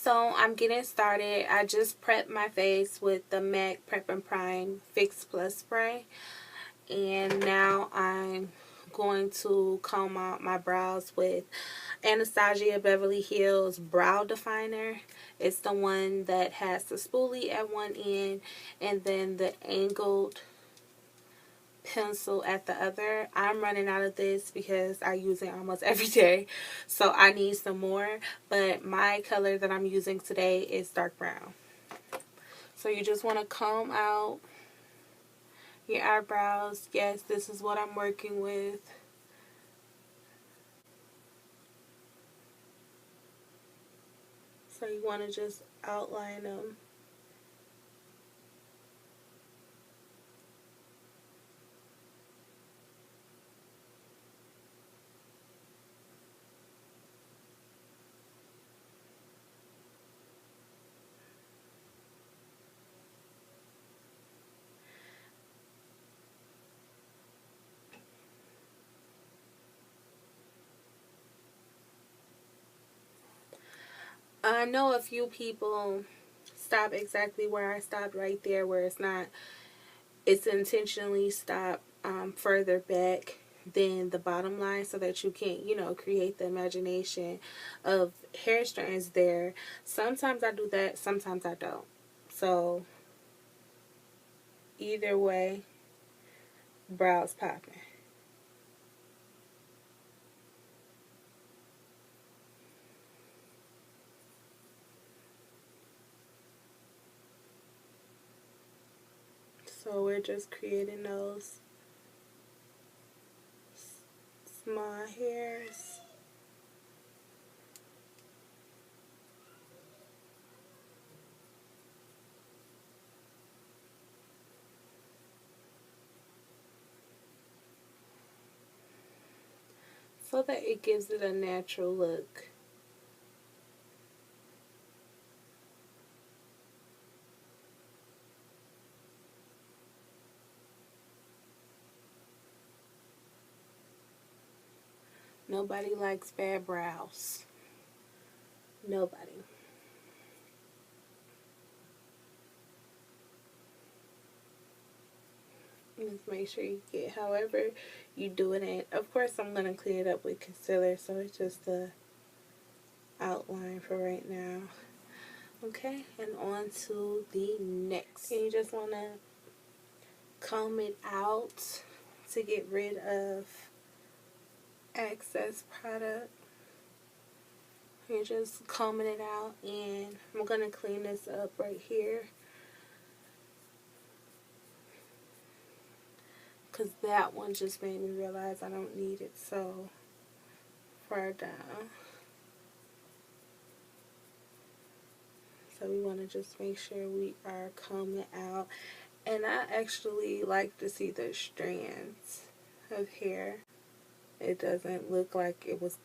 So I'm getting started. I just prepped my face with the MAC Prep and Prime Fix Plus Spray. And now I'm going to comb out my brows with Anastasia Beverly Hills Brow Definer. It's the one that has the spoolie at one end and then the angled pencil at the other. I'm running out of this because I use it almost every day, so I need some more, but my color that I'm using today is dark brown. So you just want to comb out your eyebrows. Yes, this is what I'm working with. So you want to just outline them. I know a few people stop exactly where I stopped, right there, where it's intentionally stopped further back than the bottom line so that you can, create the imagination of hair strands there. Sometimes I do that, sometimes I don't. So either way, brows popping. So we're just creating those small hairs. So that it gives it a natural look. Nobody likes bad brows. Nobody. Just make sure you get however you do it in. Of course, I'm going to clean it up with concealer, so it's just the outline for right now. Okay, and on to the next. And you just want to comb it out to get rid of excess product. You're just combing it out, and I'm going to clean this up right here, because that one just made me realize I don't need it so far down. So we want to just make sure we are combing out. And I actually like to see the strands of hair. It doesn't look like it was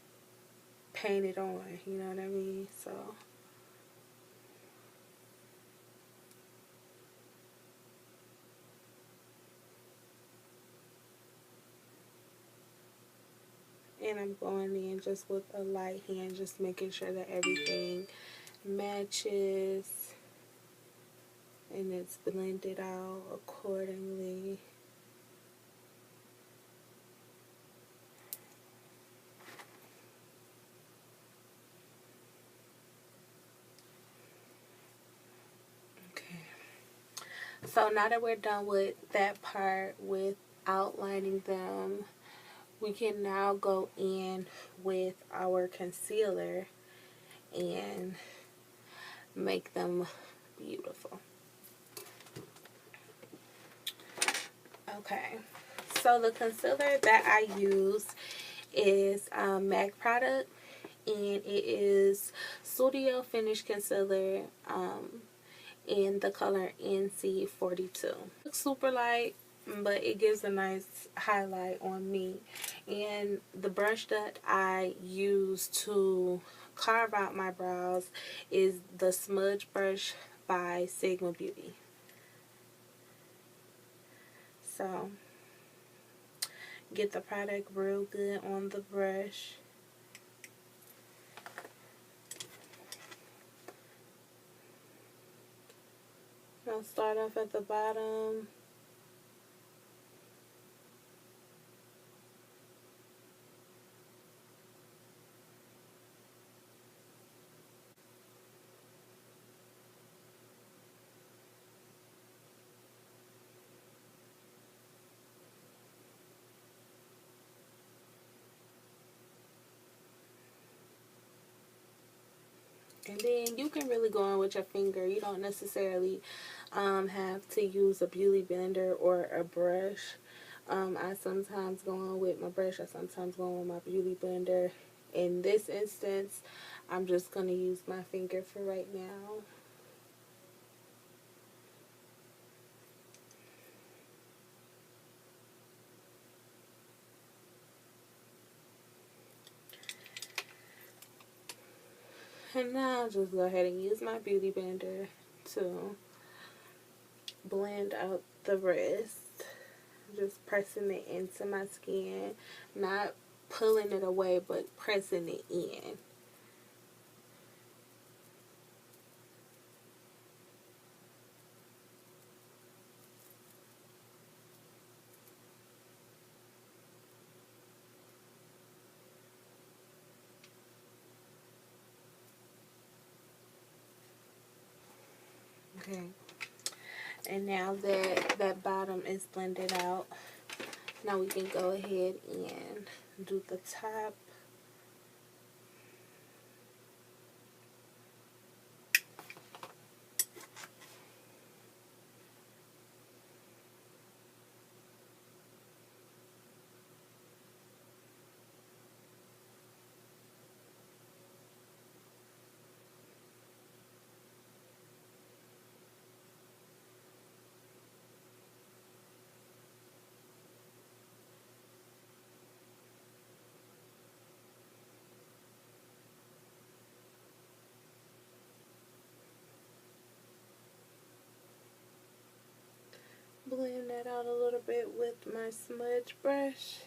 painted on, you know what I mean? So and I'm going in just with a light hand, just making sure that everything matches and it's blended out accordingly. Okay. So now that we're done with that part with outlining them, we can now go in with our concealer and make them beautiful. Okay, so the concealer that I use is MAC product, and it is Studio Finish Concealer in the color NC42. Looks super light, but it gives a nice highlight on me. And the brush that I use to carve out my brows is the Smudge brush by Sigma Beauty. So get the product real good on the brush. I'll start off at the bottom. And then you can really go in with your finger. You don't necessarily have to use a beauty blender or a brush. I sometimes go on with my brush. I sometimes go on with my beauty blender. In this instance, I'm just going to use my finger for right now. And now I'll just go ahead and use my beauty blender to blend out the rest. Just pressing it into my skin, not pulling it away, but pressing it in. Okay. And now that that bottom is blended out, now we can go ahead and do the top. Blend that out a little bit with my smudge brush.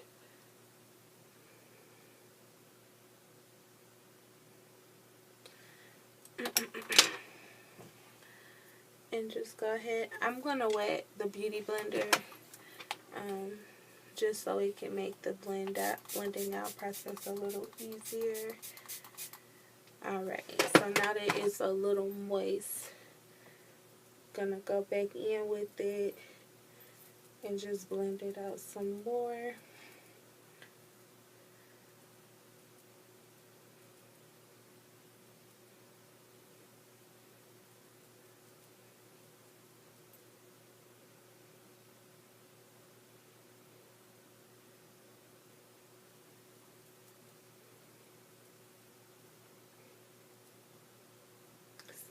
And just go ahead. I'm going to wet the beauty blender just so it can make the blending out process a little easier. Alright, so now that it's a little moist, gonna go back in with it and just blend it out some more.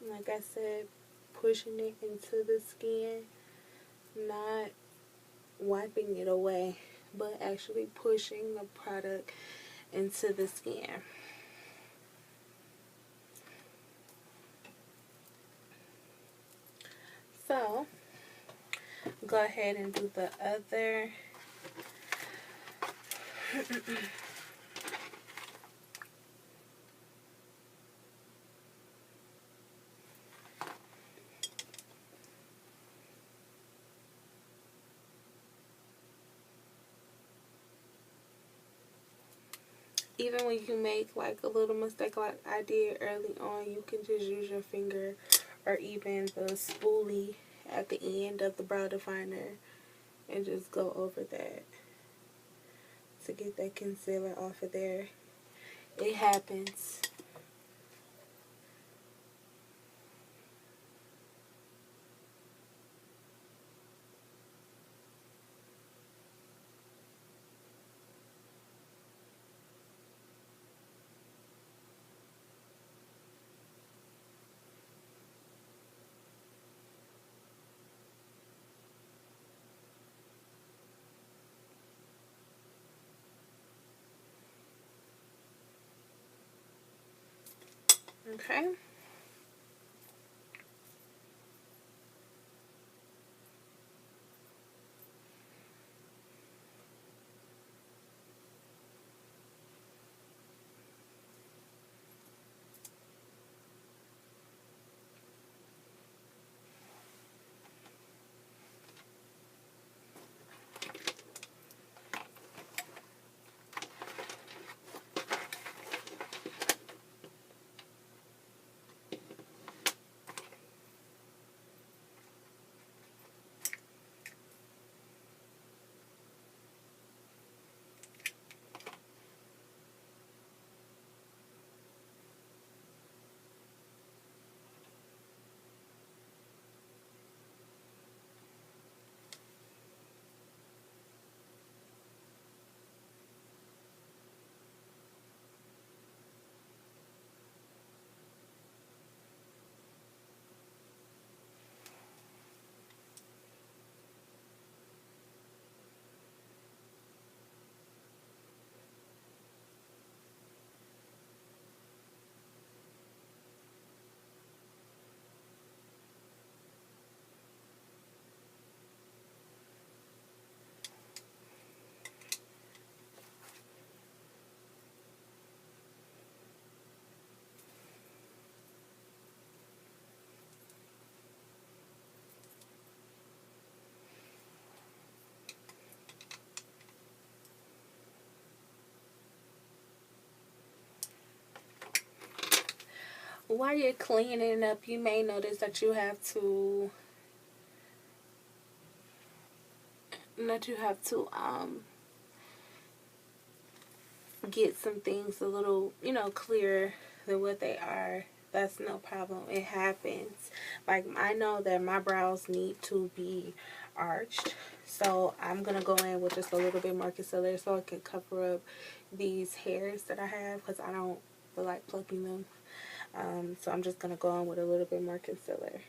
Like I said, pushing it into the skin, not wiping it away, but actually pushing the product into the skin. So, go ahead and do the other. Even when you make like a little mistake like I did early on, you can just use your finger or even the spoolie at the end of the brow definer and just go over that to get that concealer off of there. It happens. Okay. While you're cleaning up, you may notice that you have to get some things a little, clearer than what they are. That's no problem. It happens. Like, I know that my brows need to be arched, so I'm going to go in with just a little bit more concealer so I can cover up these hairs that I have, because I don't feel like plucking them. So I'm just going to go in with a little bit more concealer.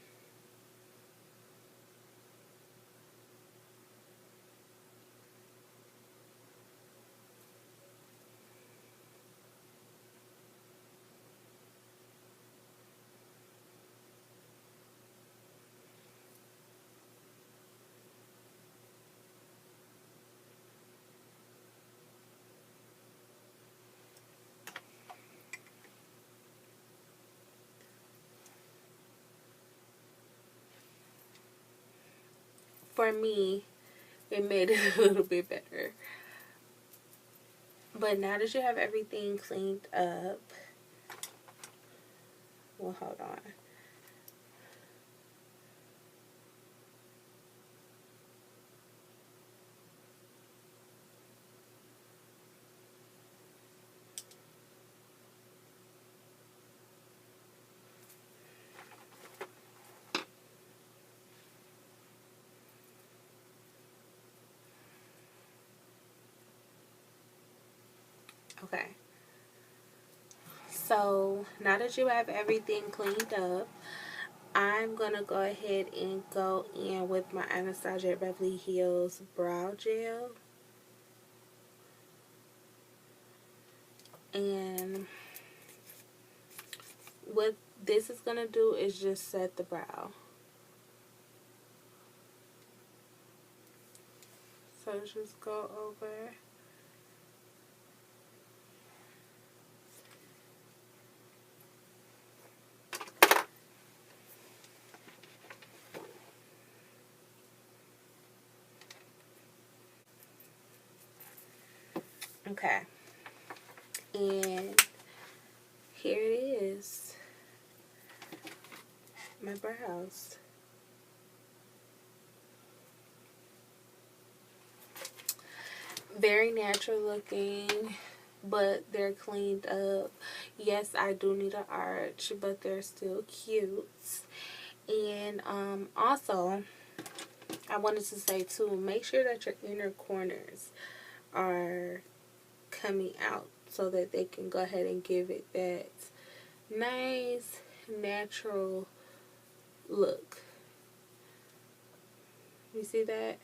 For me, it made it a little bit better. But now that you have everything cleaned up, well, hold on. Okay. So now that you have everything cleaned up, I'm going to go ahead and go in with my Anastasia Beverly Hills Brow Gel. And what this is going to do is just set the brow. So just go over. Okay. And here it is. My brows. Very natural looking, but they're cleaned up. Yes, I do need an arch, but they're still cute. And also, I wanted to say too, make sure that your inner corners are coming out so that they can go ahead and give it that nice natural look. You see that?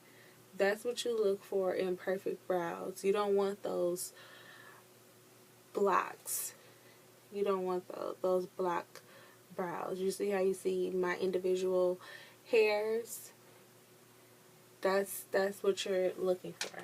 That's what you look for in perfect brows. You don't want those blocks. You don't want those block brows. You see how you see my individual hairs? That's what you're looking for.